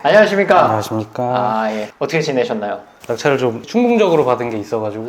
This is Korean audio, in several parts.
안녕하십니까? 안녕하십니까. 아, 예. 어떻게 지내셨나요? 낙찰을 좀 충동적으로 받은 게 있어가지고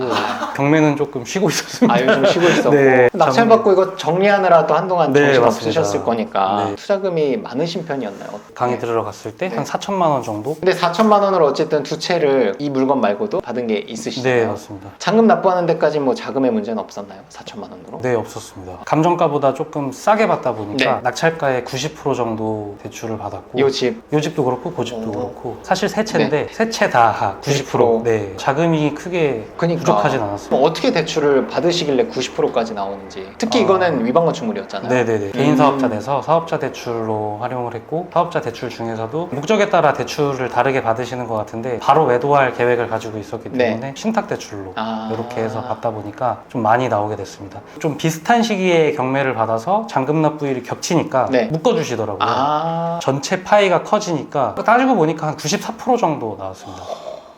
경매는 조금 쉬고 있었습니다. 아, 요즘 쉬고 있었고. 네, 낙찰 받고 이거 정리하느라 또 한동안 네, 정신 맞습니다. 없으셨을 거니까 네. 투자금이 많으신 편이었나요? 강의 네. 들으러 갔을 때 네. 한 4천만 원 정도? 근데 4천만 원을 어쨌든 두 채를 이 물건 말고도 받은 게 있으시잖아요. 네, 맞습니다. 잔금 납부하는 데까지 뭐 자금의 문제는 없었나요? 4천만 원으로? 네, 없었습니다. 감정가보다 조금 싸게 받다 보니까 네. 낙찰가의 90% 정도 대출을 받았고 요 집. 요 집도 그렇고 그 집도 오. 그렇고 사실 세 채인데 세 채 다 90%. 네, 자금이 크게 그러니까 부족하진 않았습니다. 뭐 어떻게 대출을 받으시길래 90%까지 나오는지. 특히 이거는 위반 건축물이었잖아요. 네네네. 개인 사업자 내서 사업자 대출로 활용을 했고 사업자 대출 중에서도 목적에 따라 대출을 다르게 받으시는 것 같은데 바로 매도할 계획을 가지고 있었기 때문에 네. 신탁 대출로 아. 이렇게 해서 받다 보니까 좀 많이 나오게 됐습니다. 좀 비슷한 시기에 경매를 받아서 잔금 납부일이 겹치니까 네. 묶어주시더라고요. 아. 전체 파이가 커지니까 따지고 보니까 한 94% 정도 나왔습니다.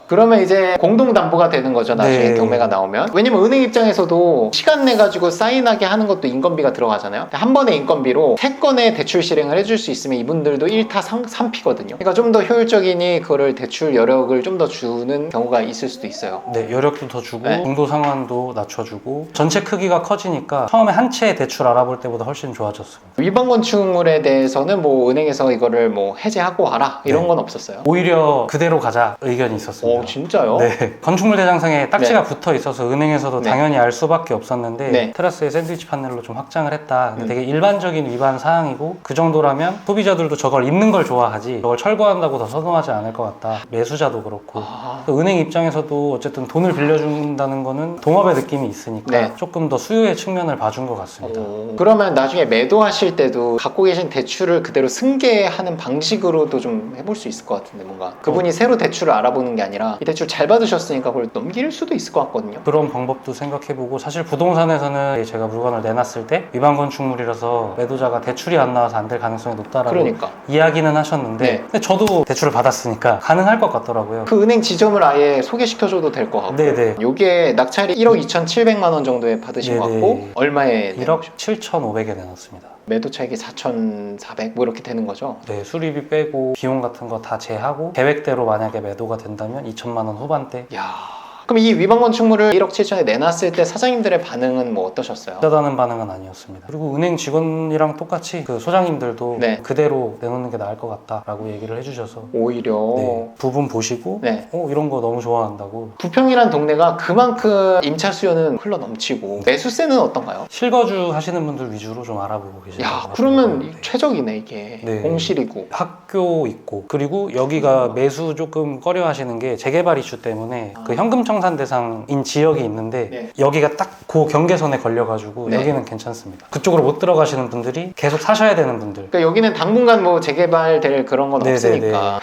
그러면 이제 공동담보가 되는 거죠, 나중에 네. 경매가 나오면. 왜냐면 은행 입장에서도 시간 내가지고 사인하게 하는 것도 인건비가 들어가잖아요. 한 번의 인건비로 3건의 대출 실행을 해줄 수 있으면 이분들도 1타 3피거든요. 그러니까 좀 더 효율적이니 그거를 대출 여력을 좀 더 주는 경우가 있을 수도 있어요. 네, 여력도 더 주고 네. 공도 상환도 낮춰주고 전체 크기가 커지니까 처음에 한 채 대출 알아볼 때보다 훨씬 좋아졌습니다. 위반 건축물에 대해서는 뭐 은행에서 이거를 뭐 해제하고 와라 이런 네. 건 없었어요. 오히려 그대로 가자 의견이 있었습니다. 오, 진짜요? 네, 건축물 대장상에 딱지가 붙어 있어서 은행에서도 네. 당연히 알 수밖에 없었는데 네. 테라스에 샌드위치 판넬로 좀 확장을 했다. 근데 되게 일반적인 위반 사항이고 그 정도라면 소비자들도 저걸 입는 걸 좋아하지 저걸 철거한다고 더 선호하지 않을 것 같다. 매수자도 그렇고 아, 그 은행 입장에서도 어쨌든 돈을 빌려준다는 거는 동업의 느낌이 있으니까 네. 조금 더 수요의 측면을 봐준 것 같습니다. 그러면 나중에 매도하실 때도 갖고 계신 대출을 그대로 승계하는 방식으로도 좀 해볼 수 있을 것 같은데 뭔가 그분이 새로 대출을 알아보는 게 아니라 이 대출 잘 받으셨으니까 그걸 넘길 수도 있을 것 같거든요. 그런 방법도 생각해보고 사실 부동산에서는 제가 물건을 내놨을 때 위반 건축물이라서 매도자가 대출이 안 나와서 안 될 가능성이 높다라고 그러니까 이야기는 하셨는데 네. 근데 저도 대출을 받았으니까 가능할 것 같더라고요. 그 은행 지점을 아예 소개시켜줘도 될 것 같고 네네. 요게 낙찰이 1억 2,700만 원 정도에 받으신 것 네네. 같고 얼마에 1억 7,500에 내놨습니다. 매도 차익이 4,400 뭐 이렇게 되는 거죠. 네, 수리비 빼고 비용 같은 거 다 제하고 계획대로 만약에 매도가 된다면 2천만 원 후반대. 야, 그럼 이 위반 건축물을 1억 7천에 내놨을 때 사장님들의 반응은 뭐 어떠셨어요? 비싸다는 반응은 아니었습니다. 그리고 은행 직원이랑 똑같이 그 소장님들도 네. 그대로 내놓는 게 나을 것 같다라고 얘기를 해주셔서 오히려 네, 부분 보시고 네. 이런 거 너무 좋아한다고. 부평이란 동네가 그만큼 임차 수요는 흘러 넘치고 매수세는 어떤가요? 실거주 하시는 분들 위주로 좀 알아보고 계시는 것 야, 같아요. 그러면 네. 최적이네 이게. 네. 공실이고. 학교 있고 그리고 여기가 매수 조금 꺼려 하시는 게 재개발 이슈 때문에 그 현금 청산 대상인 지역이 있는데 네. 여기가 딱 그 경계선에 걸려가지고 네. 여기는 괜찮습니다. 그쪽으로 못 들어가시는 분들이 계속 사셔야 되는 분들. 그러니까 여기는 당분간 뭐 재개발될 그런 건 네네네. 없으니까.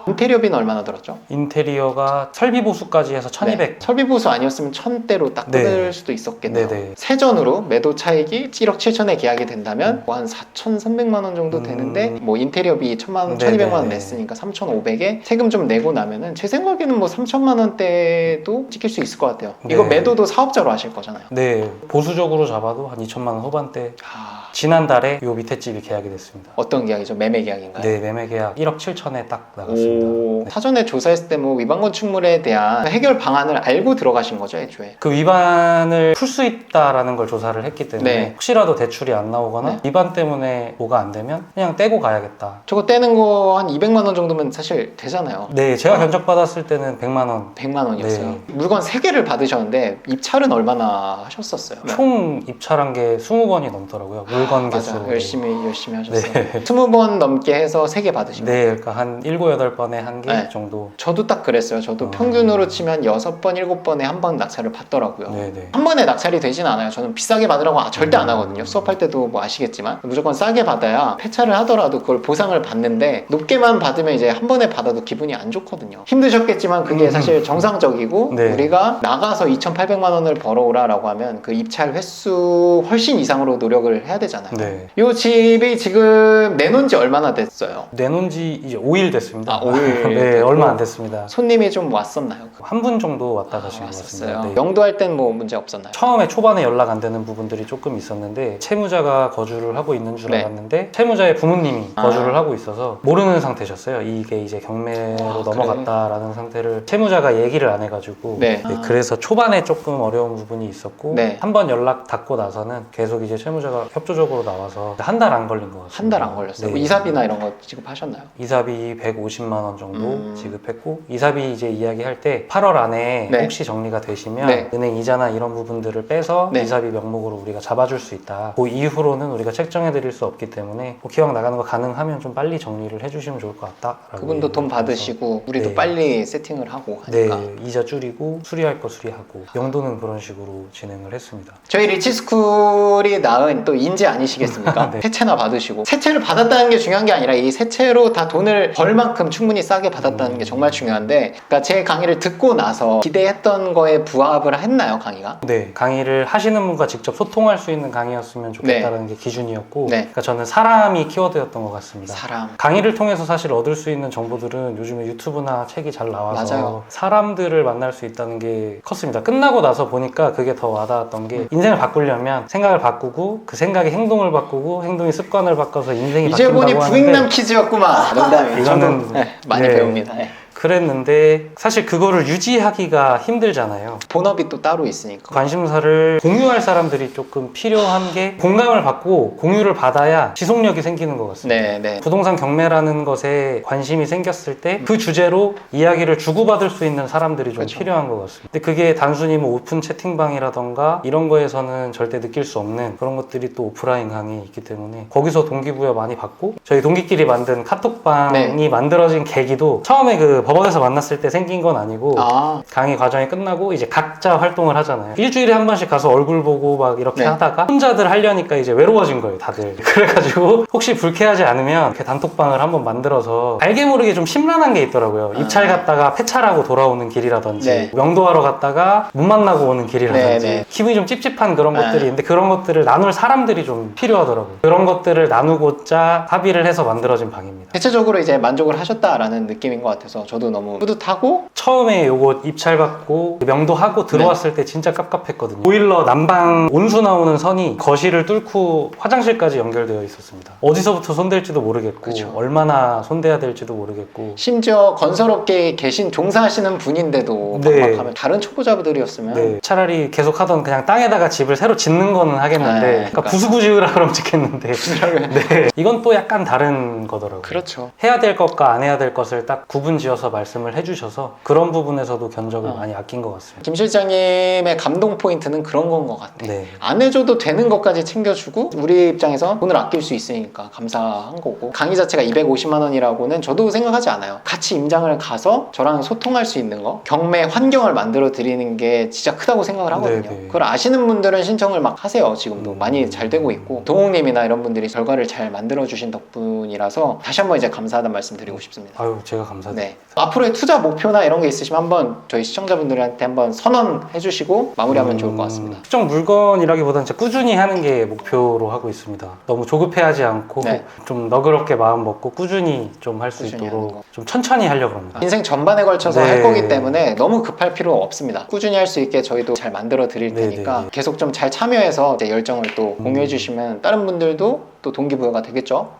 인테리어비는 얼마나 들었죠? 인테리어가 설비 보수까지 해서 1200. 네. 설비 보수 아니었으면 1000대로 딱 네. 끊을 수도 있었겠네요. 네네. 세전으로 매도 차익이 1억 7천에 계약이 된다면 뭐 한 4,300만 원 정도 되는데 뭐 인테리어비 1,000만 원, 네네. 1,200만 원 냈으니까 3,500에 세금 좀 내고 나면은 제 생각에는 뭐 3,000만 원대도 찍힐 수 있을 것 같아요. 이거 네. 매도도 사업자로 하실 거잖아요. 네, 보수적으로 잡아도 한 2천만 원 후반대. 아, 지난달에 요 밑에 집이 계약이 됐습니다. 어떤 계약이죠? 매매 계약인가요? 네, 매매 계약 1억 7천에 딱 나갔습니다. 오, 네. 사전에 조사했을 때 뭐 위반 건축물에 대한 해결 방안을 알고 들어가신 거죠, 애초에. 그 위반을 풀 수 있다라는 걸 조사를 했기 때문에 네. 혹시라도 대출이 안 나오거나 네. 위반 때문에 뭐가 안 되면 그냥 떼고 가야겠다. 저거 떼는 거 한 200만 원 정도면 사실 되잖아요. 네, 제가 견적받았을 때는 100만 원. 100만 원이었어요. 네. 물건 3개를 받으셨는데 입찰은 얼마나 하셨었어요? 총 입찰한 게 20번이 넘더라고요. 물건 개수로. 맞아, 열심히 하셨어요. 네. 20번 넘게 해서 3개 받으신 거예요. 네, 그러니까 한 7, 8번에 한 개 네. 정도. 저도 딱 그랬어요. 저도 평균으로 치면 6번, 7번에 한 번 낙찰을 받더라고요. 네네. 한 번에 낙찰이 되진 않아요. 저는 비싸게 받으라고 절대 안 하거든요. 수업할 때도 뭐 아시겠지만 무조건 싸게 받아야 폐차를 하더라도 그걸 보상을 받는데 높게만 받으면 이제 한 번에 받아도 기분이 안 좋거든요. 힘드셨겠지만 그게 사실 정상적이고 네. 우리가 나가서 2,800만 원을 벌어오라라고 하면 그 입찰 횟수 훨씬 이상으로 노력을 해야 되잖아요. 네. 이 집이 지금 내놓은 지 얼마나 됐어요? 내놓은 지 이제 5일 됐습니다. 아, 5일 며칠 네, 됐고 얼마 안 됐습니다. 손님이 좀 왔었나요? 한 분 정도 왔다 가신 것 같습니다. 왔었어요. 네. 영도할 땐 뭐 문제 없었나요? 처음에 초반에 연락 안 되는 부분들이 조금 있었는데 채무자가 거주를 하고 있는 줄 네. 알았는데 채무자의 부모님이 아. 거주를 하고 있어서 모르는 상태셨어요. 이게 이제 경매로 아, 넘어갔다라는 상태를 채무자가 얘기를 안 해가지고 네. 네, 그래서 초반에 조금 어려운 부분이 있었고 네. 한 번 연락 닿고 나서는 계속 이제 채무자가 협조적으로 나와서 한 달 안 걸린 것 같습니다. 한 달 안 걸렸어요. 네. 뭐 이사비나 이런 거 지급하셨나요? 이사비 150만 원 정도 지급했고 이사비 이제 이야기할 때 8월 안에 네. 혹시 정리가 되시면 네. 은행 이자나 이런 부분들을 빼서 네. 이사비 명목으로 우리가 잡아줄 수 있다. 그 이후로는 우리가 책정해 드릴 수 없기 때문에 뭐 기왕 나가는 거 가능하면 좀 빨리 정리를 해주시면 좋을 것 같다. 그분도 돈 받으시고 우리도 네. 빨리 세팅을 하고 네, 하니까 이자 줄이고 수리할 거 수리하고 영도는 그런 식으로 진행을 했습니다. 저희 리치스쿨이 낳은 또 인재 아니시겠습니까? 네. 세채나 받으시고 세채를 받았다는 게 중요한 게 아니라 이 세채로 다 돈을 벌 만큼 충분히 싸게 받았다는 게 정말 중요한데 그러니까 제 강의를 듣고 나서 기대했던 거에 부합을 했나요, 강의가? 네, 강의를 하시는 분과 직접 소통할 수 있는 강의였으면 좋겠다는 게 기준이었고 네. 그러니까 저는 사람이 키워드였던 것 같습니다. 사람. 강의를 통해서 사실 얻을 수 있는 정보들은 요즘에 유튜브나 책이 잘 나와서 맞아요. 사람들을 만날 수 있다는 게 컸습니다. 끝나고 나서 보니까 그게 더 와닿았던 게 인생을 바꾸려면 생각을 바꾸고 그 생각이 행동을 바꾸고 행동이 습관을 바꿔서 인생이 이제 바뀐다고 보니 하는데 부익남 퀴즈였구만. 농담이에요. 이거는- 저도 많이 네. 배웁니다. 네. 그랬는데 사실 그거를 유지하기가 힘들잖아요. 본업이 또 따로 있으니까. 관심사를 공유할 사람들이 조금 필요한 게 공감을 받고 공유를 받아야 지속력이 생기는 것 같습니다. 네, 네. 부동산 경매라는 것에 관심이 생겼을 때 그 주제로 이야기를 주고받을 수 있는 사람들이 좀 그렇죠. 필요한 것 같습니다. 근데 그게 단순히 뭐 오픈 채팅방이라던가 이런 거에서는 절대 느낄 수 없는 그런 것들이 또 오프라인 강의에 있기 때문에 거기서 동기부여 많이 받고 저희 동기끼리 만든 카톡방이 네. 만들어진 계기도 처음에 그 법원에서 만났을 때 생긴 건 아니고 아, 강의 과정이 끝나고 이제 각자 활동을 하잖아요. 일주일에 한 번씩 가서 얼굴 보고 막 이렇게 네. 하다가 혼자들 하려니까 이제 외로워진 거예요, 다들. 그래가지고 혹시 불쾌하지 않으면 이렇게 단톡방을 한번 만들어서 알게 모르게 좀 심란한 게 있더라고요. 입찰 갔다가 폐찰하고 돌아오는 길이라든지 네. 명도하러 갔다가 못 만나고 오는 길이라든지 네, 네. 기분이 좀 찝찝한 그런 네. 것들이 있는데 그런 것들을 나눌 사람들이 좀 필요하더라고요. 그런 것들을 나누고자 합의를 해서 만들어진 방입니다. 대체적으로 이제 만족을 하셨다라는 느낌인 것 같아서 저도 너무 뿌듯하고 처음에 요거 입찰받고 명도하고 들어왔을 네. 때 진짜 깝깝했거든요. 보일러 난방 온수 나오는 선이 거실을 뚫고 화장실까지 연결되어 있었습니다. 어디서부터 손댈지도 모르겠고 그쵸. 얼마나 손대야 될지도 모르겠고 심지어 건설업계에 계신 종사하시는 분인데도 네. 막막하면 다른 초보자분들이었으면 네, 차라리 계속 하던 그냥 땅에다가 집을 새로 짓는 거는 하겠는데 네, 그러니까 그러니까. 부수고 지으라 그러면 짓겠는데 네, 이건 또 약간 다른 거더라고요. 그렇죠. 해야 될 것과 안 해야 될 것을 딱 구분 지어서 말씀을 해주셔서 그런 부분에서도 견적을 많이 아낀 것 같습니다. 김 실장님의 감동 포인트는 그런 건 것 같아. 네. 안 해줘도 되는 것까지 챙겨주고 우리 입장에서 돈을 아낄 수 있으니까 감사한 거고 강의 자체가 250만 원이라고는 저도 생각하지 않아요. 같이 임장을 가서 저랑 소통할 수 있는 거 경매 환경을 만들어 드리는 게 진짜 크다고 생각을 하거든요. 네네. 그걸 아시는 분들은 신청을 막 하세요. 지금도 많이 잘 되고 있고 동욱님이나 이런 분들이 결과를 잘 만들어 주신 덕분이라서 다시 한번 이제 감사하다는 말씀 드리고 싶습니다. 아유, 제가 감사드립니다. 네. 앞으로의 투자 목표나 이런 게 있으시면 한번 저희 시청자분들한테 한번 선언해 주시고 마무리하면 좋을 것 같습니다. 특정 물건이라기보다는 진짜 꾸준히 하는 게 목표로 하고 있습니다. 너무 조급해하지 않고 네. 좀 너그럽게 마음 먹고 꾸준히 좀 할 수 꾸준히 하는 거. 있도록 좀 천천히 하려고 합니다. 인생 전반에 걸쳐서 네. 할 거기 때문에 너무 급할 필요 없습니다. 꾸준히 할 수 있게 저희도 잘 만들어 드릴 네, 테니까 네. 계속 좀 잘 참여해서 이제 열정을 또 공유해 주시면 다른 분들도 또 동기부여가 되겠죠?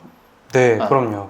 네, 아. 그럼요.